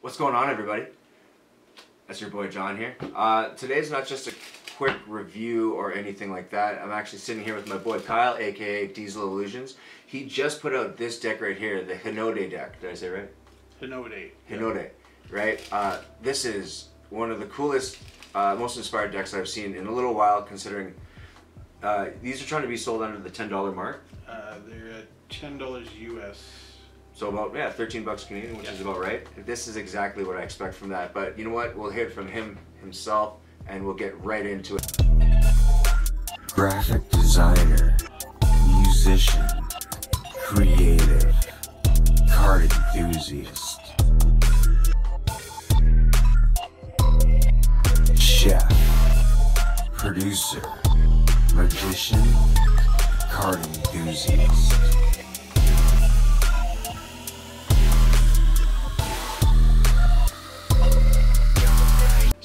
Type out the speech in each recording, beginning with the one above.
What's going on, everybody? That's your boy John here. Today's not just a quick review or anything like that. I'm actually sitting here with my boy Kyle, aka Diesel Illusions. He just put out this deck right here, the Hinode deck. Did I say it right? Hinode. Hinode, right? This is one of the coolest, most inspired decks I've seen in a little while, considering these are trying to be sold under the $10 mark. They're at $10 US. So about, yeah, 13 bucks Canadian, which is about right. This is exactly what I expect from that. But you know what? We'll hear it from him himself, and we'll get right into it. Graphic designer, musician, creative, card enthusiast, chef, producer, magician, card enthusiast.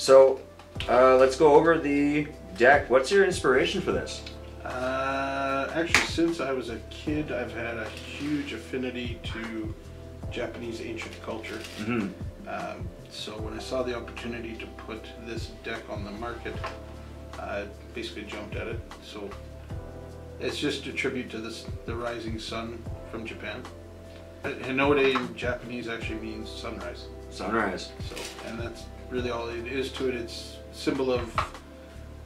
So, let's go over the deck. What's your inspiration for this? Actually, since I was a kid, I've had a huge affinity to Japanese ancient culture. Mm-hmm. So when I saw the opportunity to put this deck on the market, I basically jumped at it. So it's just a tribute to the rising sun from Japan. Hinode in Japanese actually means sunrise. Sunrise. So, and that's really all it is to it. It's symbol of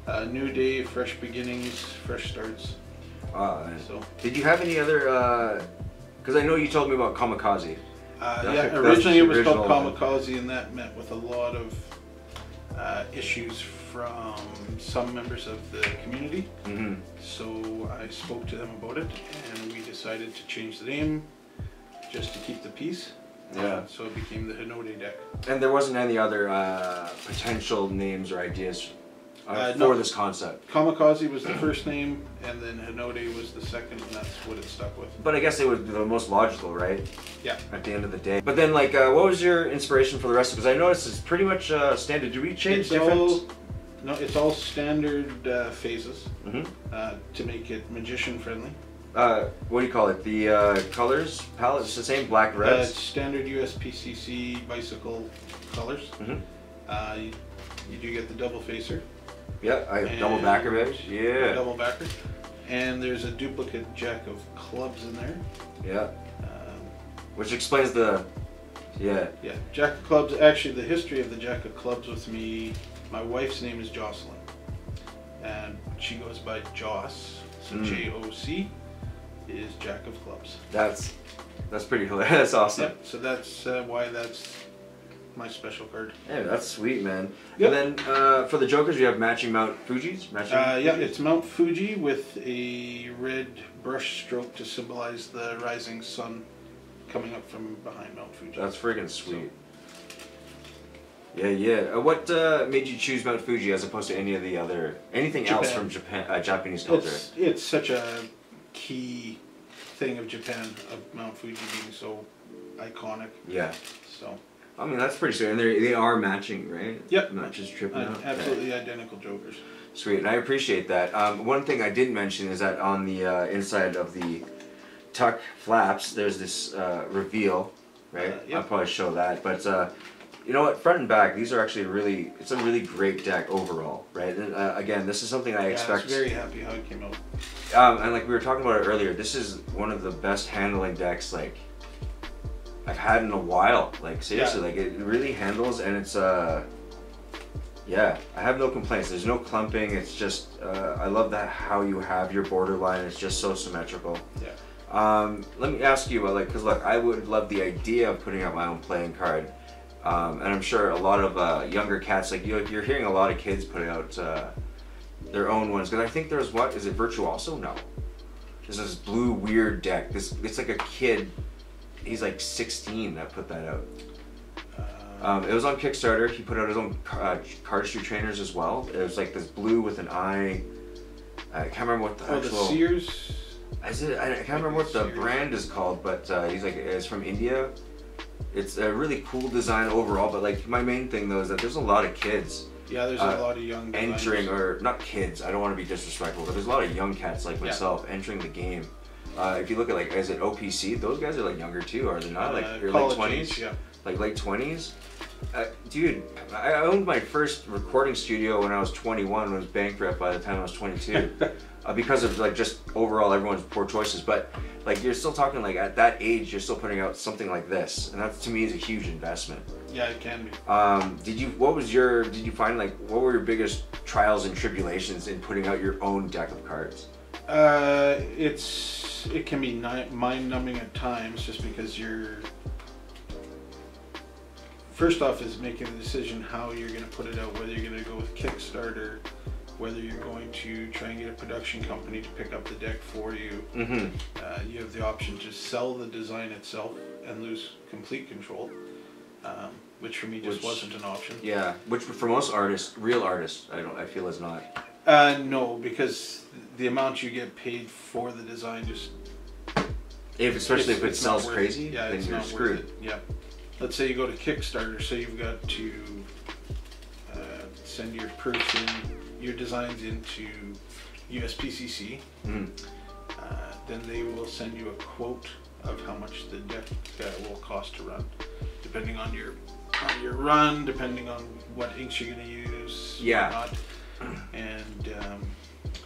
a new day, fresh beginnings, fresh starts. So, did you have any other? Because I know you told me about Kamikaze. Yeah, originally it was called Kamikaze, and that met with a lot of issues from some members of the community. Mm-hmm. So I spoke to them about it, and we decided to change the name just to keep the peace. Yeah. So it became the Hinode deck. And there wasn't any other potential names or ideas for no. this concept? Kamikaze was the first name, and then Hinode was the second, and that's what it stuck with. But I guess it would be the most logical, right? Yeah. At the end of the day. But then, like, what was your inspiration for the rest of it? Because I noticed it's pretty much standard. Do we change different? No, it's all standard phases Mm-hmm. to make it magician friendly. What do you call it? The colors palette is the same, black, red. It's standard USPCC bicycle colors. Mm-hmm. You do get the double facer. Yeah, double backer, baby. Yeah. Double backer. And there's a duplicate jack of clubs in there. Yeah. Which explains the, yeah. Yeah, jack of clubs. Actually, the history of the jack of clubs with me, my wife's name is Jocelyn. And she goes by Joss. So J-O-C is jack of clubs. That's pretty hilarious. That's awesome. Yeah, so that's why that's my special card. Yeah, that's sweet, man. Yep. And then for the jokers, you have matching Mount Fuji's? Yeah, it's Mount Fuji with a red brush stroke to symbolize the rising sun coming up from behind Mount Fuji. That's friggin' sweet. So, yeah. What made you choose Mount Fuji as opposed to anything else from Japanese culture? It's such a key thing of Japan, of Mount Fuji being so iconic. Yeah. So. I mean, that's pretty sweet. And they are matching, right? Yep. Not just tripping out. Absolutely identical jokers. Sweet, and I appreciate that. One thing I didn't mention is that on the inside of the tuck flaps, there's this reveal, right? Yep. I'll probably show that. But you know what? Front and back, these are actually it's a really great deck overall, right? And again, this is something I expect. I was very happy how it came out. And like we were talking about it earlier, this is one of the best handling decks, like, I've had in a while. Like, seriously, like, it really handles, and it's yeah, I have no complaints. There's no clumping. It's just I love that how you have your borderline. It's just so symmetrical. Yeah. Let me ask you, like, because look, I would love the idea of putting out my own playing card, and I'm sure a lot of younger cats, like you're hearing a lot of kids putting out their own ones. Because I think there's is it Virtuoso? No, there's this blue weird deck. It's like a kid. He's like 16 that put that out. It was on Kickstarter. He put out his own cardistry trainers as well. It was like this blue with an eye. I can't remember what the actual. The Sears. Is it? I can't remember what the brand is called, but he's like, it's from India. It's a really cool design overall. But like, my main thing though is that there's a lot of kids Yeah, there's a lot of young entering, or not kids, I don't want to be disrespectful, but there's a lot of young cats like myself entering the game. If you look at, like, is it OPC? Those guys are like younger too, are they not? Like late 20s? Yeah. Like late 20s? Dude, I owned my first recording studio when I was 21. It was bankrupt by the time I was 22. Because of like just overall everyone's poor choices. But like you're still talking like at that age, you're still putting out something like this, and that to me is a huge investment. Yeah, it can be. Did you find like what were your biggest trials and tribulations in putting out your own deck of cards? It can be mind-numbing at times, just because you're first off is making the decision how you're going to put it out, whether you're going to go with Kickstarter, whether you're going to try and get a production company to pick up the deck for you. Mm-hmm. You have the option to sell the design itself and lose complete control, which for me just wasn't an option. Yeah, which for most artists, real artists, I feel is not. No, because the amount you get paid for the design just... Especially if it sells worth crazy, it. Yeah, then it's you're not screwed. worth it. Yeah. Let's say you go to Kickstarter, so you've got to send your your designs into USPCC. Mm. Then they will send you a quote of how much the deck will cost to run, depending on your run, depending on what inks you're going to use. Yeah. Whatnot. And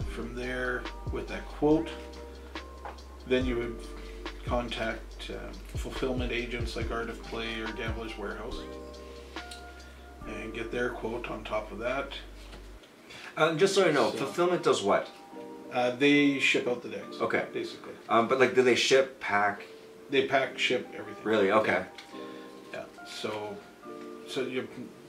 from there, with that quote, then you would contact fulfillment agents like Art of Play or Gambler's Warehouse and get their quote on top of that. Just so I know, fulfillment does what? They ship out the decks. Okay. Basically. But like, do they ship, pack? They pack, ship, everything. Really? Okay. Yeah. So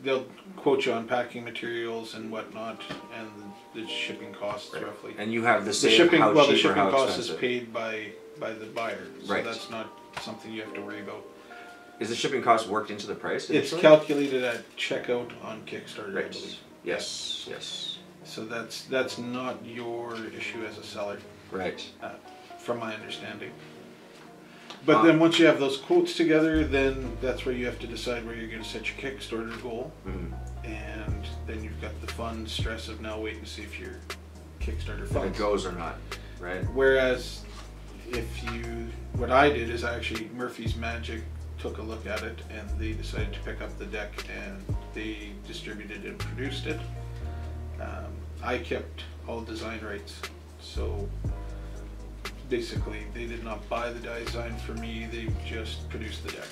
they'll quote you on packing materials and whatnot, and the shipping costs roughly. And you have the same. The shipping, how well, cheap the shipping or how cost expensive? is paid by the buyer, so Right. that's not something you have to worry about. Is the shipping cost worked into the price? It's initially? calculated at checkout on Kickstarter, I Right. believe. Yes. Yes. So that's not your issue as a seller, Right. from my understanding. But then once you have those quotes together, then that's where you have to decide where you're going to set your Kickstarter goal. Mm-hmm. And then you've got the fun stress of now waiting to see if your Kickstarter If funds. it goes or not, right? Whereas what I did is Murphy's Magic took a look at it and they decided to pick up the deck and they distributed and produced it. I kept all design rights, so basically they did not buy the design for me, they just produced the deck.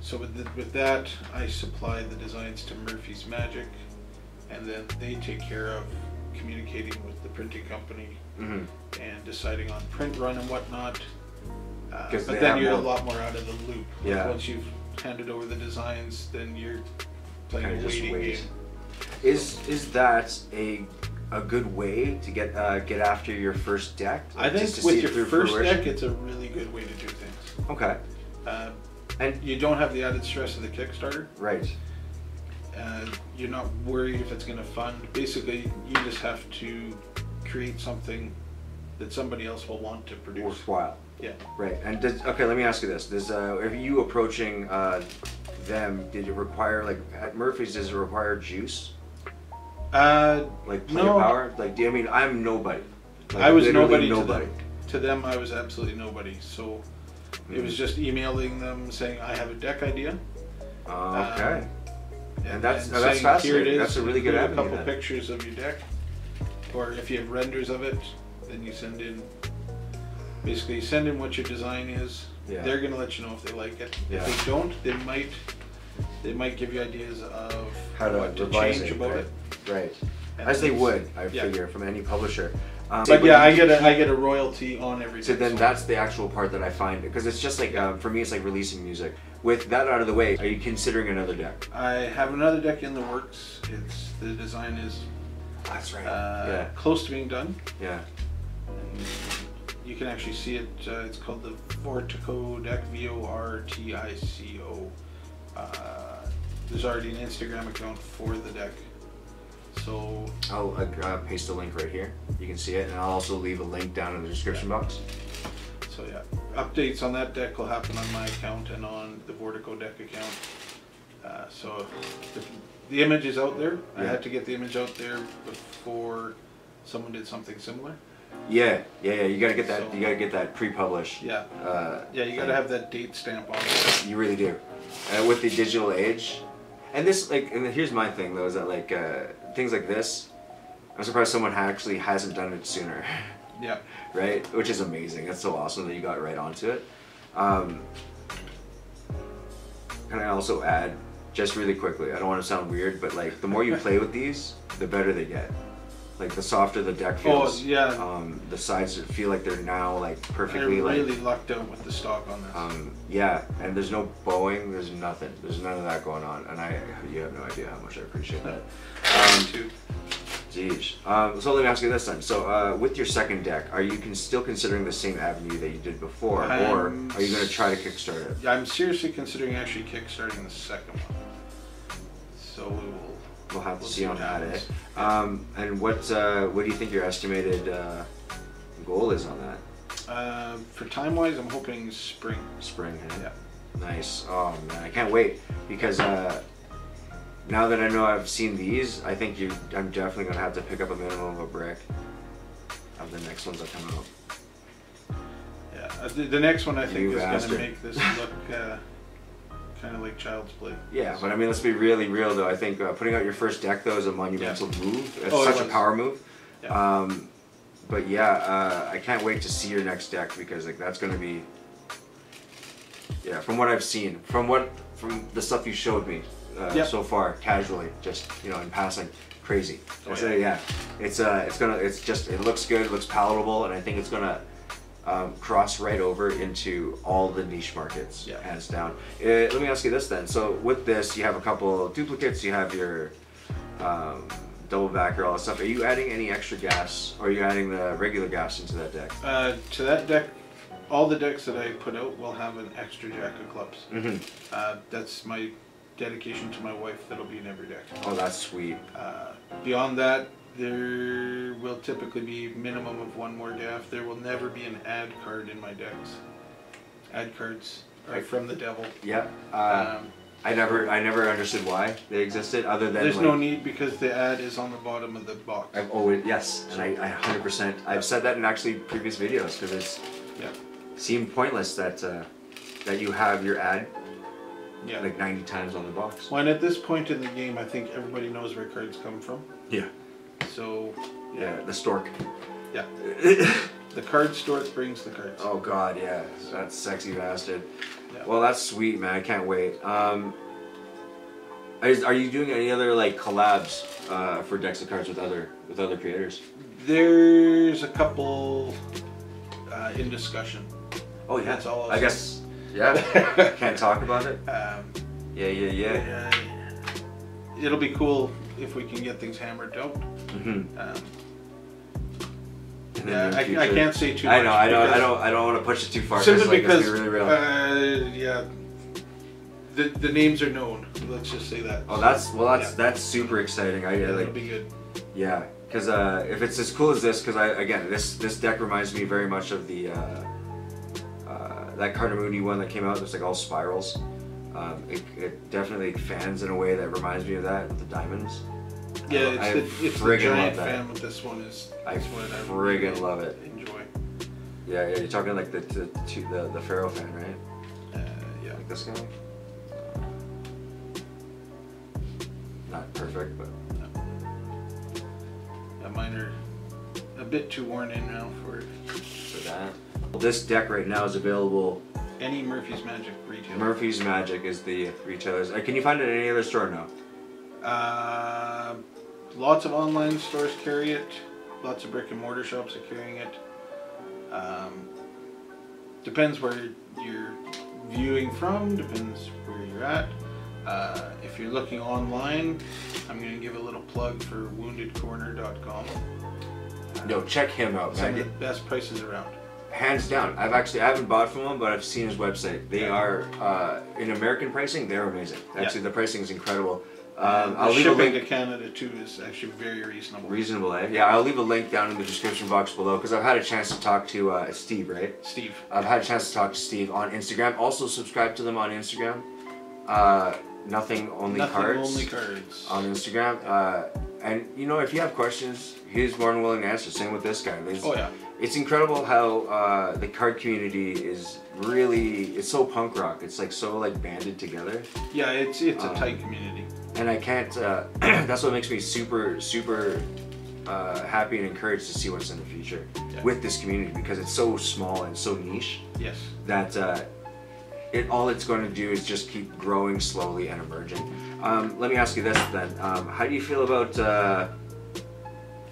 So with that, I supply the designs to Murphy's Magic, and then they take care of communicating with the printing company Mm-hmm. and deciding on print run and whatnot. But they then have you're a more- lot more out of the loop. Yeah. Once you've handed over the designs, then you're playing Kinda a just waiting wait. game. Is that a good way to get after your first deck? I think Just to see with it your through first fruition? deck, it's a really good way to do things. Okay. And you don't have the added stress of the Kickstarter. Right. You're not worried if it's going to fund. Basically, you just have to create something that somebody else will want to produce. Worthwhile. Yeah. Right. And okay, let me ask you this: are you approaching them? Did it require at Murphy's? Does it require juice? Like player no. power? Like, I'm nobody. Like, I was literally nobody to them. I was absolutely nobody. So it was just emailing them saying I have a deck idea. Okay. And that's saying, fascinating. Here it is. That's a really good Include avenue. a couple then. pictures of your deck, or if you have renders of it, then you send in. Basically, send in what your design is. Yeah. They're gonna let you know if they like it. Yeah. If they don't, they might give you ideas of How to what to revise change it, about right? it. Right. And As they it's- would, I yeah. figure, from any publisher. But yeah, I get a royalty on everything. So then that's the actual part that I find, because it's just like, for me, it's like releasing music. With that out of the way, are you considering another deck? I have another deck in the works. The design is That's right. close to being done. Yeah. And you can actually see it. It's called the Vortico deck, VORTICO. There's already an Instagram account for the deck. So I'll paste a link right here. You can see it, and I'll also leave a link down in the description box. So yeah, updates on that deck will happen on my account and on the Vortico deck account. So the image is out there. I Yeah. had to get the image out there before someone did something similar. Yeah. You gotta get that. So- You gotta get that pre-published. Yeah. Uh, Yeah, you gotta have that date stamp on it. You really do. With the digital age, And this, like, and here's my thing though, is that like things like this, I'm surprised someone actually hasn't done it sooner. Yeah. Right? Which is amazing. That's so awesome that you got right onto it. Can I also add, just really quickly, I don't want to sound weird, but like the more you play with these, the better they get. Like the softer the deck feels. Oh yeah. The sides feel like they're now like perfectly I really lucked out with the stock on this. Yeah, and there's no bowing, there's nothing. There's none of that going on, and you have no idea how much I appreciate that. Geez. So let me ask you this then. So with your second deck, are you still considering the same avenue that you did before, or are you going to try to kickstart it? I'm seriously considering actually kickstarting the second one. So we'll have to see on that. And what do you think your estimated goal is on that? For time wise, I'm hoping spring. Spring, huh? Yeah. Nice. Oh man, I can't wait because now that I know I've seen these, I think I'm definitely gonna have to pick up a minimum of a brick of the next ones that come out. Yeah, the next one I think is bastard. gonna make this look kind of like Child's Play. Yeah, but I mean, let's be really real though. I think putting out your first deck though is a monumental move. It's such a power move. Yeah. But yeah, I can't wait to see your next deck because like that's gonna be, yeah, from what I've seen, from the stuff you showed me so far, casually, just in passing, crazy. So yeah, it looks good, it looks palatable, and I think it's gonna cross right over into all the niche markets, hands down. Let me ask you this then. So with this, you have a couple duplicates, you have your double backer, all that stuff. Are you adding any extra gas, or are you adding the regular gas into that deck? To that deck, all the decks that I put out will have an extra jack of clubs. Mm-hmm. That's my dedication to my wife. That'll be in every deck. Oh, that's sweet. Beyond that, there will typically be minimum of one more gaff. There will never be an add card in my decks. Add cards are from the devil. Yeah. I never understood why they existed, other than there's no need because the ad is on the bottom of the box. I've always and I 100%. I've said that in actually previous videos because it's seemed pointless that you have your ad like 90 times on the box. When at this point in the game, I think everybody knows where cards come from. Yeah. So yeah, the stork. Yeah. The card stork brings the cards. Oh god, yeah, that sexy bastard. Yeah. Well, that's sweet, man. I can't wait. Are you doing any other like collabs for decks of cards with other creators? There's a couple in discussion. Oh yeah. That's all. I guess. Yeah. Can't talk about it. Yeah. It'll be cool if we can get things hammered out. Mm-hmm. I can't say too much. I don't want to push it too far. Simply because, really real. the names are known. Let's just say that. Oh, that's super exciting. It'll be good. Yeah, because if it's as cool as this, because this deck reminds me very much of the that Cardamoony one that came out. It's like all spirals. It definitely fans in a way that reminds me of that with the diamonds. Yeah, it's the giant fan with this one is. I friggin' love it. Enjoy. Yeah, you're talking like the Pharaoh fan, right? Yeah. Like this guy. Not perfect, but. Yeah, mine are a bit too worn in now for that. This deck right now is available. Any Murphy's Magic retailer. Murphy's Magic is the retailers. Can you find it at any other store now? Lots of online stores carry it. Lots of brick and mortar shops are carrying it. Depends where you're viewing from. Depends where you're at. If you're looking online, I'm going to give a little plug for woundedcorner.com. No, check him out, man. Some of the best prices around. Hands down. I haven't bought from him, but I've seen his website. They are in American pricing. They're amazing. Actually, the pricing is incredible. I'll leave shipping a link to Canada too is actually very reasonable. Reasonable, eh? Yeah, I'll leave a link down in the description box below because I've had a chance to talk to Steve, right? Steve. I've had a chance to talk to Steve on Instagram. Also, subscribe to them on Instagram. Nothing Only Cards on Instagram. And if you have questions, he's more than willing to answer. Same with this guy. It's incredible how the card community is really, it's so punk rock. It's like so like banded together. Yeah, it's a tight community. and I can't. That's what makes me super happy and encouraged to see what's in the future with this community, because it's so small and so niche. Yes. That all it's going to do is just keep growing slowly and emerging. Let me ask you this then: how do you feel about?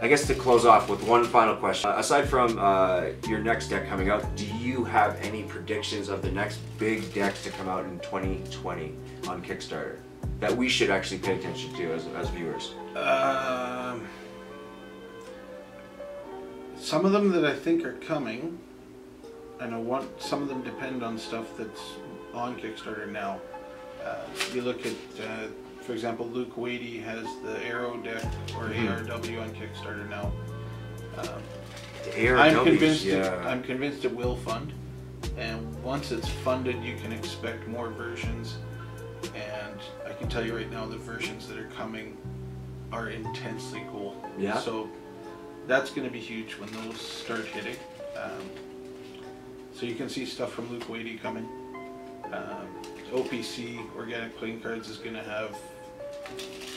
I guess to close off with one final question. Aside from your next deck coming out, do you have any predictions of the next big decks to come out in 2020 on Kickstarter that we should actually pay attention to as viewers? Some of them that I think are coming, and some of them depend on stuff that's on Kickstarter now. You look at, for example, Luke Wadey has the Arrow deck, or ARW, on Kickstarter now. I'm convinced it will fund, and once it's funded, you can expect more versions. And I can tell you right now, the versions that are coming are intensely cool. Yeah. So that's going to be huge when those start hitting. So you can see stuff from Luke Wadey coming. OPC, Organic Playing Cards, is going to have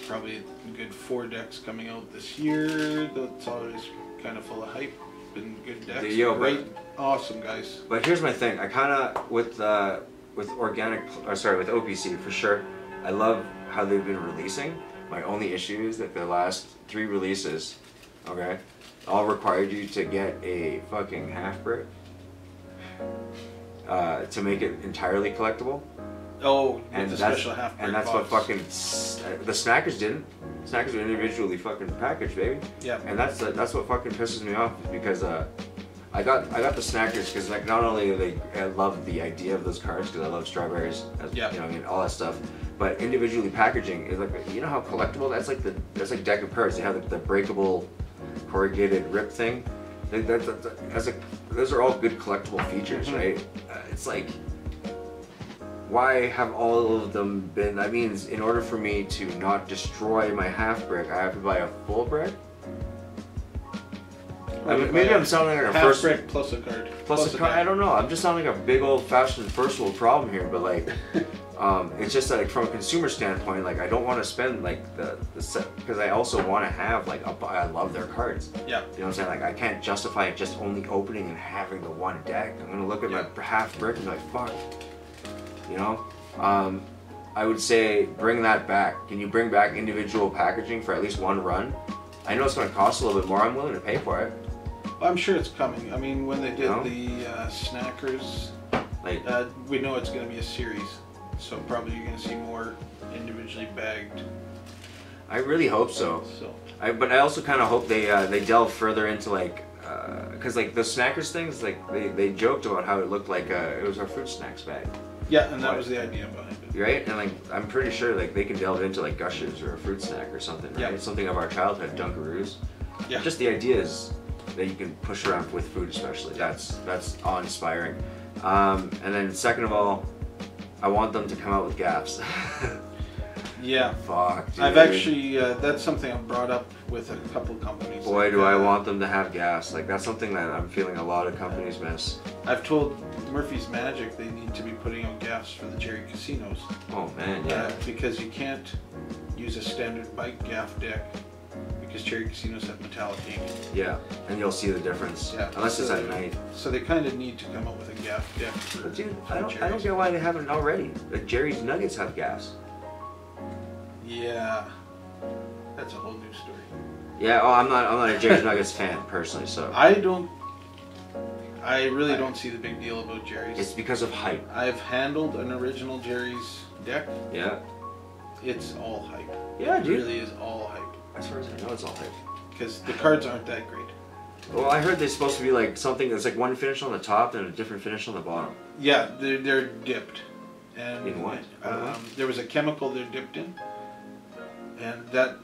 probably a good 4 decks coming out this year. That's always kind of full of hype and good decks. Great, awesome guys. But here's my thing. I kind of with OPC for sure. I love how they've been releasing. My only issue is that the last 3 releases, okay, all required you to get a fucking half brick to make it entirely collectable. Oh, and the special half brick. And that's box. what fucking the snackers didn't. Snackers were individually fucking packaged, baby. Yeah. And that's what fucking pisses me off, is because I got the snackers because, like, not only I love the idea of those cards because I love strawberries, you know, I mean, all that stuff. But individually packaging is like, you know how collectible that's like deck of cards. They have the breakable corrugated rip thing. Those are all good collectible features, right? It's like, why have all of them been? That means in order for me to not destroy my half brick, I have to buy a full brick. I mean, maybe I'm sounding like a half brick plus a card. Plus a card. I don't know. I'm just sounding like a big old-fashioned first world problem here, but like, it's just that, like, from a consumer standpoint, like, I don't want to spend like the set, because I also want to have like I love their cards. Yeah. You know what I'm saying? Like, I can't justify just only opening and having the one deck. I'm gonna look at my half brick and be like, fuck. You know? I would say bring that back. Can you bring back individual packaging for at least one run? I know it's going to cost a little bit more. I'm willing to pay for it. I'm sure it's coming. I mean, when they did the snackers, like, we know it's going to be a series, so probably you're going to see more individually bagged. I really hope so. But I also kind of hope they delve further into, like, because like the snackers things, like they joked about how it looked like it was a fruit snacks bag. Yeah, and that was the idea behind it. Right? And like, I'm pretty sure like they can delve into like Gushers or a fruit snack or something, right? Yeah. Something of our childhood, Dunkaroos. Yeah. Just the ideas that you can push around with food, especially. That's awe-inspiring. And then second of all, I want them to come out with gaps. Yeah. Fuck, dude. I've actually, that's something I've brought up with a couple companies. Boy, do I want them to have gas. Like, that's something that I'm feeling a lot of companies miss. I've told Murphy's Magic they need to be putting out gas for the Jerry casinos. Oh man, yeah. Because you can't use a standard bike gaff deck because Cherry casinos have metallic ink. Yeah, and you'll see the difference. Yeah. Unless it's at night. So they kind of need to come up with a gaff deck for. But dude, I don't get why they haven't already. Like, Jerry's Nuggets have gas. Yeah, that's a whole new story. Yeah, I'm not a Jerry's Nuggets fan personally, so. I really don't see the big deal about Jerry's. It's because of hype. I've handled an original Jerry's deck. Yeah. It's all hype. Yeah, it dude. really is all hype. As far as I know, it's all hype. Because the cards aren't that great. Well, I heard they're supposed to be like something that's like one finish on the top and a different finish on the bottom. Yeah, they're dipped. And in what? There was a chemical they're dipped in, and that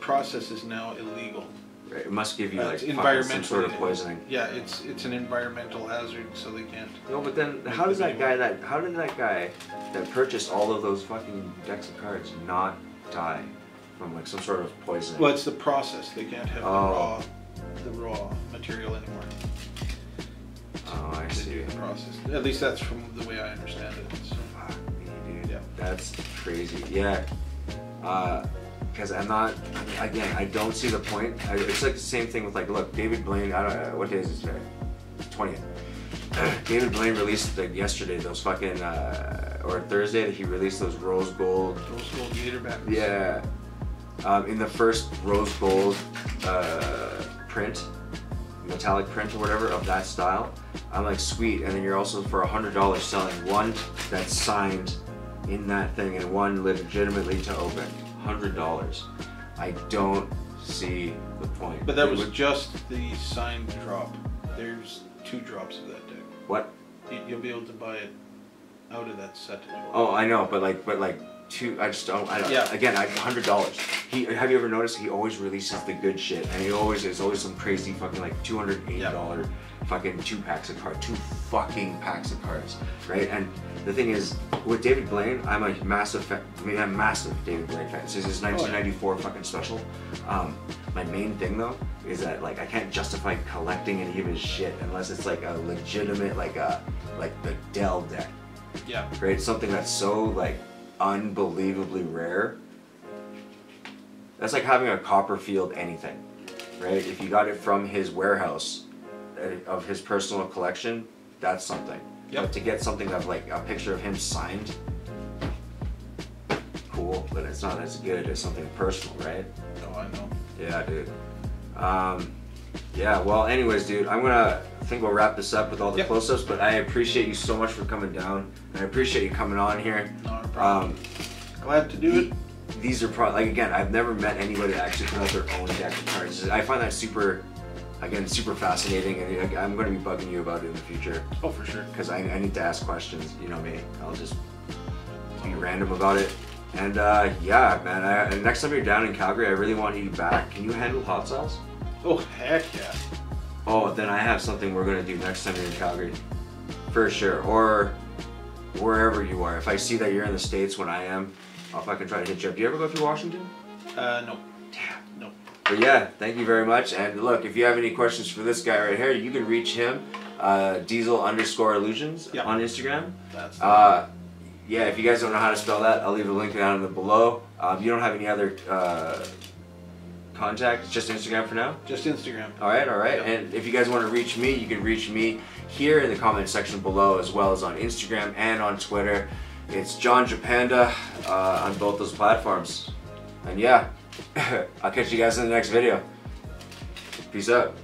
process is now illegal. Right. It must give you like some sort of poisoning. Yeah, it's an environmental hazard, so they can't. No, but then how did that guy that purchased all of those fucking decks of cards not die from like some sort of poisoning? Well, it's the process. They can't have the raw material anymore. Oh, I see. The process. At least that's from the way I understand it. So. Fuck me, dude. Yeah. That's crazy. Yeah. Because I'm not, again, I don't see the point. It's like the same thing with like, look, David Blaine, I don't know, what day is it today? 20th. David Blaine released like yesterday those fucking, or Thursday, that he released those rose gold gator back. Yeah. In the first rose gold print, metallic print or whatever of that style, I'm like, sweet. And then you're also for $100 selling one that's signed in that thing and one legitimately to open. $100. I don't see the point. But that was just the signed drop. There's 2 drops of that deck. What? You'll be able to buy it out of that set as well. Oh, I know, but like 2. I don't. Yeah. Again, $100. Have you ever noticed he always releases the good shit, and there's always some crazy fucking like $280 fucking 2 packs of cards, 2 fucking packs of cards, right? And the thing is, with David Blaine, I'm a massive fan. I mean, I'm a massive David Blaine fan. This is his 1994 fucking special. My main thing though is that like I can't justify collecting any of his shit unless it's like a legitimate like the Dell deck. Yeah. Right? Something that's so like unbelievably rare. That's like having a Copperfield anything, right? If you got it from his warehouse of his personal collection, that's something. Yep. But to get something that's like a picture of him signed, cool, but it's not as good as something personal, right? Oh, I know. Yeah, dude. Yeah, well, anyways, dude, I think we'll wrap this up with all the close-ups, but I appreciate you so much for coming down, and I appreciate you coming on here. Not a problem. Glad to do it. These are probably, like, again, I've never met anybody that actually put out their own deck of cards. I find that super fascinating, and I'm going to be bugging you about it in the future. Oh, for sure. Because I need to ask questions, you know me. I'll just be random about it. And yeah, man, and next time you're down in Calgary, I really want you back. Can you handle hot sauce? Oh, heck yeah. Oh, then I have something we're going to do next time you're in Calgary. For sure. Or wherever you are. If I see that you're in the States when I am, I'll fucking try to hit you up. Do you ever go through Washington? No. Damn. No. But yeah, thank you very much. And look, if you have any questions for this guy right here, you can reach him, Diesel_illusions on Instagram. That's yeah, if you guys don't know how to spell that, I'll leave a link down below. You don't have any other contact? It's just Instagram for now? Just Instagram. Alright. Yep. And if you guys want to reach me, you can reach me here in the comment section below, as well as on Instagram and on Twitter. It's John Japanda on both those platforms. And yeah, I'll catch you guys in the next video. Peace out.